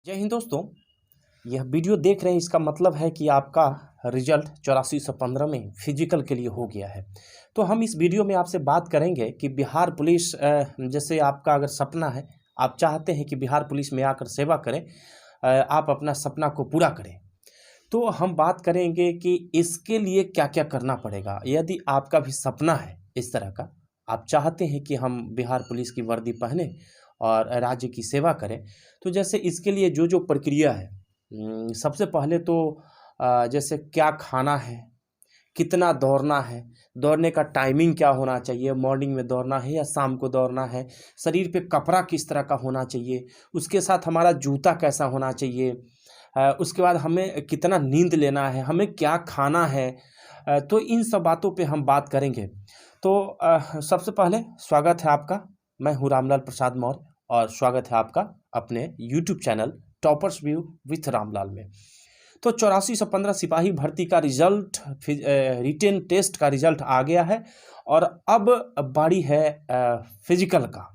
जय हिंद दोस्तों। यह वीडियो देख रहे हैं, इसका मतलब है कि आपका रिजल्ट 8415 में फिजिकल के लिए हो गया है। तो हम इस वीडियो में आपसे बात करेंगे कि बिहार पुलिस जैसे आपका अगर सपना है, आप चाहते हैं कि बिहार पुलिस में आकर सेवा करें, आप अपना सपना को पूरा करें, तो हम बात करेंगे कि इसके लिए क्या क्या करना पड़ेगा। यदि आपका भी सपना है इस तरह का, आप चाहते हैं कि हम बिहार पुलिस की वर्दी पहने और राज्य की सेवा करें, तो जैसे इसके लिए जो जो प्रक्रिया है, सबसे पहले तो जैसे क्या खाना है, कितना दौड़ना है, दौड़ने का टाइमिंग क्या होना चाहिए, मॉर्निंग में दौड़ना है या शाम को दौड़ना है, शरीर पे कपड़ा किस तरह का होना चाहिए, उसके साथ हमारा जूता कैसा होना चाहिए, उसके बाद हमें कितना नींद लेना है, हमें क्या खाना है, तो इन सब बातों पे हम बात करेंगे। तो सबसे पहले स्वागत है आपका, मैं हूँ रामलाल प्रसाद मौर्य और स्वागत है आपका अपने YouTube channel toppers view with Ramlal में। तो 8415 सिपाही भर्ती का रिजल्ट, रिटेन टेस्ट का रिजल्ट आ गया है और अब बारी है फिजिकल का,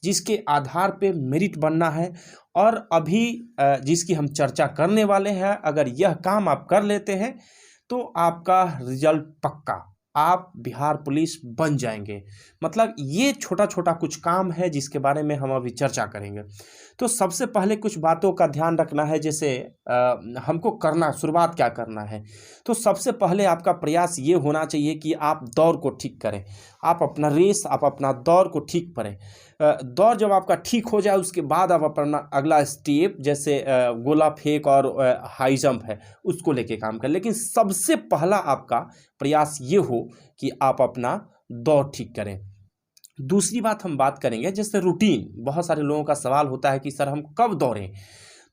जिसके आधार पे मेरिट बनना है। और अभी जिसकी हम चर्चा करने वाले हैं, अगर यह काम आप कर लेते हैं तो आपका रिजल्ट पक्का, आप बिहार पुलिस बन जाएंगे। मतलब ये छोटा छोटा कुछ काम है जिसके बारे में हम अभी चर्चा करेंगे। तो सबसे पहले कुछ बातों का ध्यान रखना है, जैसे हमको करना, शुरुआत क्या करना है। तो सबसे पहले आपका प्रयास ये होना चाहिए कि आप दौड़ को ठीक करें, आप अपना रेस, आप अपना दौड़ को ठीक करें। दौड़ जब आपका ठीक हो जाए, उसके बाद आप अपना अगला स्टेप जैसे गोला फेंक और हाई जंप है, उसको लेके काम करें। लेकिन सबसे पहला आपका प्रयास ये हो कि आप अपना दौड़ ठीक करें। दूसरी बात हम बात करेंगे जैसे रूटीन। बहुत सारे लोगों का सवाल होता है कि सर हम कब दौड़ें।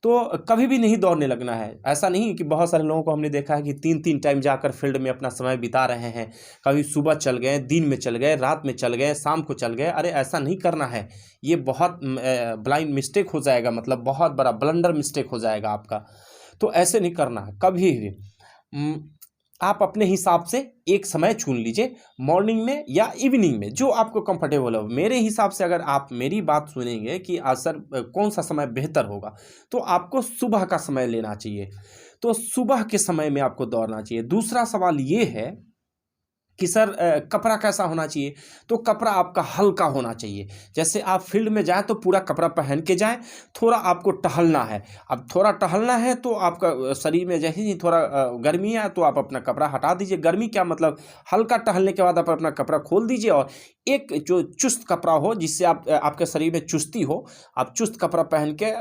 तो कभी भी नहीं दौड़ने लगना है। ऐसा नहीं कि बहुत सारे लोगों को हमने देखा है कि 3-3 टाइम जाकर फील्ड में अपना समय बिता रहे हैं। कभी सुबह चल गए, दिन में चल गए, रात में चल गए, शाम को चल गए। अरे ऐसा नहीं करना है, ये बहुत ब्लाइंड मिस्टेक हो जाएगा, मतलब बहुत बड़ा ब्लंडर मिस्टेक हो जाएगा आपका। तो ऐसे नहीं करना है कभी भी। आप अपने हिसाब से एक समय चुन लीजिए, मॉर्निंग में या इवनिंग में, जो आपको कंफर्टेबल हो। मेरे हिसाब से अगर आप मेरी बात सुनेंगे कि सर कौन सा समय बेहतर होगा, तो आपको सुबह का समय लेना चाहिए। तो सुबह के समय में आपको दौड़ना चाहिए। दूसरा सवाल ये है कि सर कपड़ा कैसा होना चाहिए। तो कपड़ा आपका हल्का होना चाहिए। जैसे आप फील्ड में जाएँ तो पूरा कपड़ा पहन के जाएँ। थोड़ा आपको टहलना है, अब थोड़ा टहलना है तो आपका शरीर में जैसे ही थोड़ा गर्मी आए तो आप अपना कपड़ा हटा दीजिए। गर्मी क्या मतलब, हल्का टहलने के बाद आप अपना कपड़ा खोल दीजिए और एक जो चुस्त कपड़ा हो, जिससे आप आपके शरीर में चुस्ती हो, आप चुस्त कपड़ा पहन के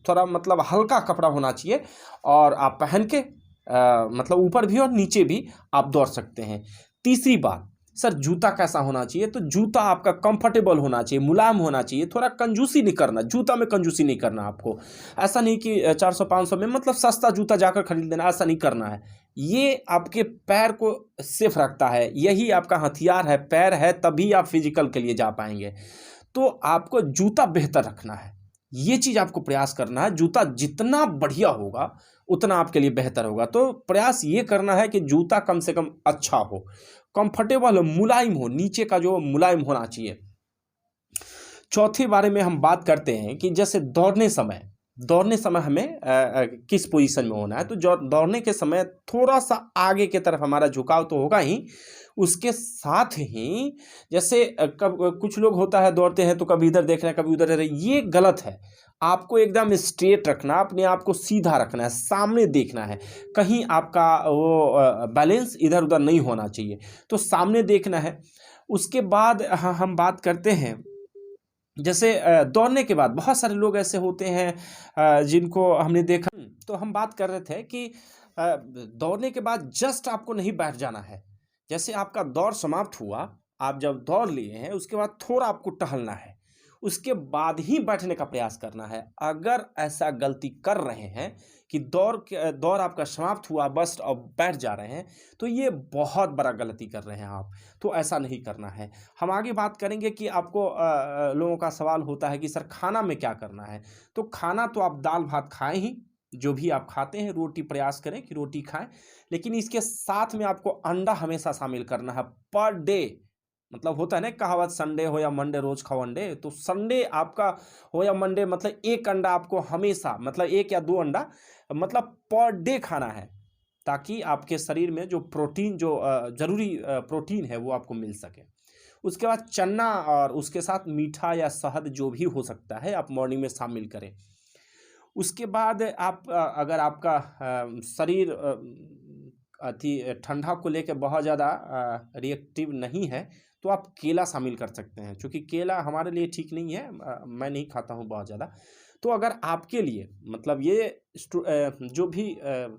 थोड़ा मतलब हल्का कपड़ा होना चाहिए और आप पहन के मतलब ऊपर भी और नीचे भी आप दौड़ सकते हैं। तीसरी बात, सर जूता कैसा होना चाहिए। तो जूता आपका कंफर्टेबल होना चाहिए, मुलायम होना चाहिए। थोड़ा कंजूसी नहीं करना, जूता में कंजूसी नहीं करना आपको। ऐसा नहीं कि 400-500 में मतलब सस्ता जूता जाकर खरीद लेना, ऐसा नहीं करना है। ये आपके पैर को सेफ रखता है, यही आपका हथियार है। पैर है तभी आप फिजिकल के लिए जा पाएंगे। तो आपको जूता बेहतर रखना है, ये चीज़ आपको प्रयास करना है। जूता जितना बढ़िया होगा उतना आपके लिए बेहतर होगा। तो प्रयास ये करना है कि जूता कम से कम अच्छा हो, कंफर्टेबल हो, मुलायम हो, नीचे का जो मुलायम होना चाहिए। चौथे बारे में हम बात करते हैं कि जैसे दौड़ने समय हमें किस पोजीशन में होना है। तो जो दौड़ने के समय थोड़ा सा आगे की तरफ हमारा झुकाव तो होगा ही, उसके साथ ही जैसे कुछ लोग होता है दौड़ते हैं तो कभी इधर देख रहे हैं कभी उधर देख रहे हैं, ये गलत है। आपको एकदम स्ट्रेट रखना, अपने आप को सीधा रखना है, सामने देखना है। कहीं आपका वो बैलेंस इधर उधर नहीं होना चाहिए, तो सामने देखना है। उसके बाद हम बात करते हैं जैसे दौड़ने के बाद बहुत सारे लोग ऐसे होते हैं जिनको हमने देखा। तो हम बात कर रहे थे कि दौड़ने के बाद जस्ट आपको नहीं बैठ जाना है। जैसे आपका दौड़ समाप्त हुआ, आप जब दौड़ लिए हैं उसके बाद थोड़ा आपको टहलना है, उसके बाद ही बैठने का प्रयास करना है। अगर ऐसा गलती कर रहे हैं कि दौड़ आपका समाप्त हुआ बस अब बैठ जा रहे हैं, तो ये बहुत बड़ा गलती कर रहे हैं आप। तो ऐसा नहीं करना है। हम आगे बात करेंगे कि आपको लोगों का सवाल होता है कि सर खाना में क्या करना है। तो खाना तो आप दाल भात खाएं ही, जो भी आप खाते हैं, रोटी प्रयास करें कि रोटी खाएं, लेकिन इसके साथ में आपको अंडा हमेशा शामिल करना है पर डे। मतलब होता है ना कहावत, संडे हो या मंडे रोज खाओ अंडे, तो संडे आपका हो या मंडे मतलब एक अंडा आपको हमेशा, मतलब एक या दो अंडा मतलब पर डे खाना है, ताकि आपके शरीर में जो प्रोटीन, जो जरूरी प्रोटीन है वो आपको मिल सके। उसके बाद चना और उसके साथ मीठा या शहद जो भी हो सकता है आप मॉर्निंग में शामिल करें। उसके बाद आप अगर आपका शरीर ठंडा को लेके बहुत ज़्यादा रिएक्टिव नहीं है, तो आप केला शामिल कर सकते हैं, क्योंकि केला हमारे लिए ठीक नहीं है, मैं नहीं खाता हूँ बहुत ज़्यादा। तो अगर आपके लिए मतलब ये जो भी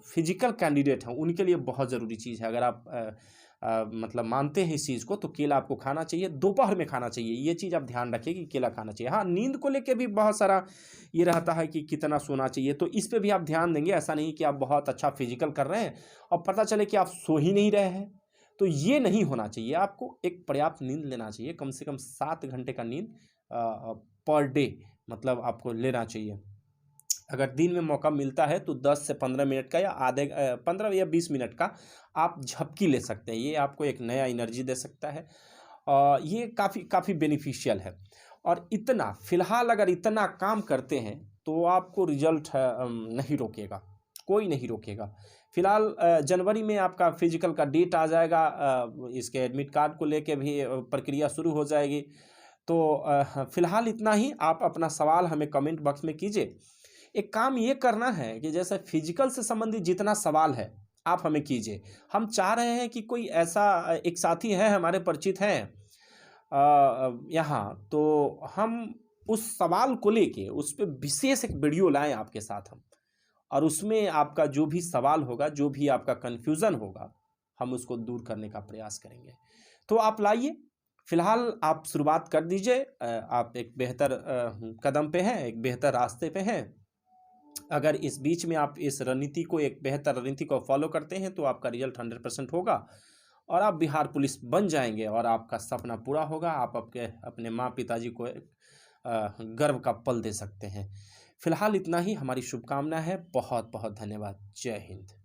फिजिकल कैंडिडेट हैं उनके लिए बहुत ज़रूरी चीज़ है, अगर आप मतलब मानते हैं इस चीज़ को, तो केला आपको खाना चाहिए, दोपहर में खाना चाहिए, ये चीज़ आप ध्यान रखिए कि केला खाना चाहिए। हाँ, नींद को लेके भी बहुत सारा ये रहता है कि कितना सोना चाहिए, तो इस पे भी आप ध्यान देंगे। ऐसा नहीं कि आप बहुत अच्छा फिजिकल कर रहे हैं और पता चले कि आप सो ही नहीं रहे हैं, तो ये नहीं होना चाहिए। आपको एक पर्याप्त नींद लेना चाहिए, कम से कम 7 घंटे का नींद पर डे मतलब आपको लेना चाहिए। अगर दिन में मौका मिलता है तो 10 से 15 मिनट का या 15 या 20 मिनट का आप झपकी ले सकते हैं, ये आपको एक नया एनर्जी दे सकता है। ये काफ़ी बेनिफिशियल है। और इतना फिलहाल अगर इतना काम करते हैं तो आपको रिजल्ट नहीं रोकेगा, कोई नहीं रोकेगा। फिलहाल जनवरी में आपका फिजिकल का डेट आ जाएगा, इसके एडमिट कार्ड को लेके भी प्रक्रिया शुरू हो जाएगी। तो फिलहाल इतना ही। आप अपना सवाल हमें कमेंट बॉक्स में कीजिए। एक काम ये करना है कि जैसे फिजिकल से संबंधित जितना सवाल है आप हमें कीजिए। हम चाह रहे हैं कि कोई ऐसा एक साथी है हमारे परिचित हैं यहाँ, तो हम उस सवाल को लेके उस पे विशेष एक वीडियो लाएं आपके साथ हम, और उसमें आपका जो भी सवाल होगा, जो भी आपका कन्फ्यूज़न होगा, हम उसको दूर करने का प्रयास करेंगे। तो आप लाइए, फिलहाल आप शुरुआत कर दीजिए। आप एक बेहतर कदम पे हैं, एक बेहतर रास्ते पे हैं। अगर इस बीच में आप इस रणनीति को, एक बेहतर रणनीति को फॉलो करते हैं, तो आपका रिजल्ट 100% होगा और आप बिहार पुलिस बन जाएंगे और आपका सपना पूरा होगा। आप अपने माँ पिताजी को एक गर्व का पल दे सकते हैं। फिलहाल इतना ही। हमारी शुभकामना है। बहुत बहुत धन्यवाद। जय हिंद।